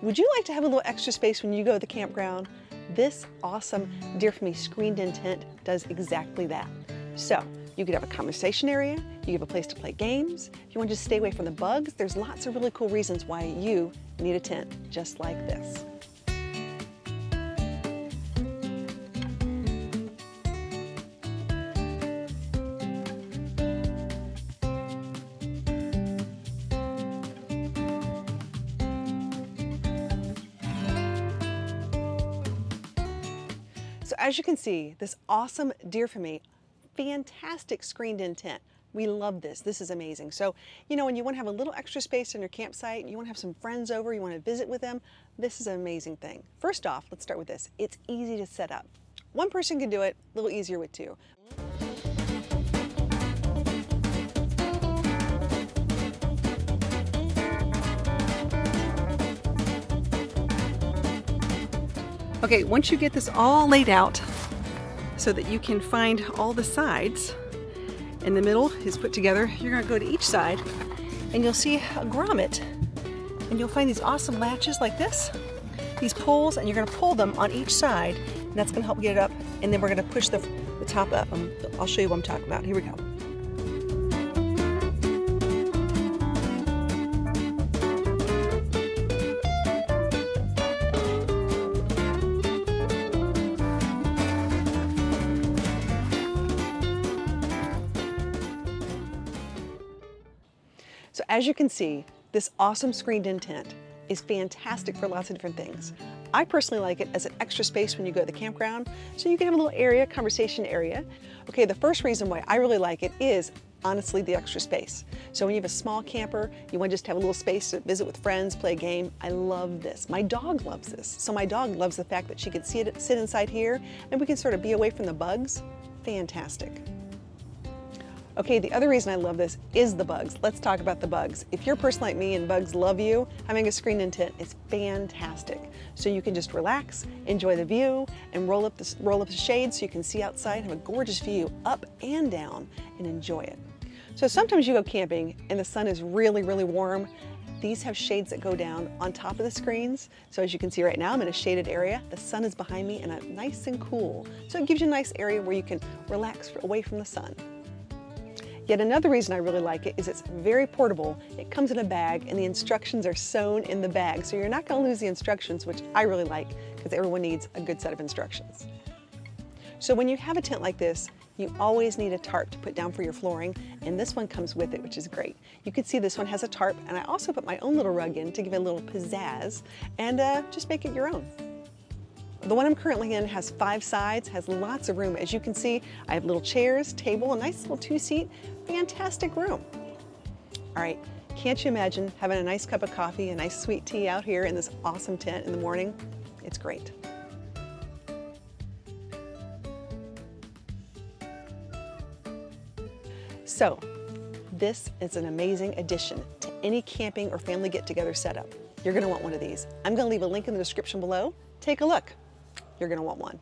Would you like to have a little extra space when you go to the campground? This awesome Dear For Me screened-in tent does exactly that. So you could have a conversation area, you have a place to play games. If you want to just stay away from the bugs, there's lots of really cool reasons why you need a tent just like this. So as you can see, this awesome Dear For Me, fantastic screened-in tent. We love this. This is amazing. So, you know, when you want to have a little extra space in your campsite, you want to have some friends over, you want to visit with them, this is an amazing thing. First off, let's start with this. It's easy to set up. One person can do it, a little easier with two. Okay, once you get this all laid out so that you can find all the sides, and the middle is put together, you're going to go to each side and you'll see a grommet, and you'll find these awesome latches like this, these poles, and you're going to pull them on each side, and that's going to help get it up, and then we're going to push the top up. I'll show you what I'm talking about. Here we go. So as you can see, this awesome screened-in tent is fantastic for lots of different things. I personally like it as an extra space when you go to the campground, so you can have a little area, conversation area. Okay, the first reason why I really like it is honestly the extra space. So when you have a small camper, you want to just have a little space to visit with friends, play a game, I love this. My dog loves this. So my dog loves the fact that she can sit inside here and we can sort of be away from the bugs. Fantastic. Okay, the other reason I love this is the bugs. Let's talk about the bugs. If you're a person like me and bugs love you, having a screened-in tent is fantastic. So you can just relax, enjoy the view, and roll up the shades so you can see outside, have a gorgeous view up and down, and enjoy it. So sometimes you go camping and the sun is really, really warm. These have shades that go down on top of the screens. So as you can see right now, I'm in a shaded area. The sun is behind me and I'm nice and cool. So it gives you a nice area where you can relax away from the sun. Yet another reason I really like it is it's very portable. It comes in a bag and the instructions are sewn in the bag. So you're not going to lose the instructions, which I really like because everyone needs a good set of instructions. So when you have a tent like this, you always need a tarp to put down for your flooring, and this one comes with it, which is great. You can see this one has a tarp, and I also put my own little rug in to give it a little pizzazz and just make it your own. The one I'm currently in has 5 sides, has lots of room. As you can see, I have little chairs, table, a nice little 2-seat, fantastic room. All right, can't you imagine having a nice cup of coffee, a nice sweet tea out here in this awesome tent in the morning? It's great. So, this is an amazing addition to any camping or family get-together setup. You're gonna want one of these. I'm gonna leave a link in the description below. Take a look. You're gonna want one.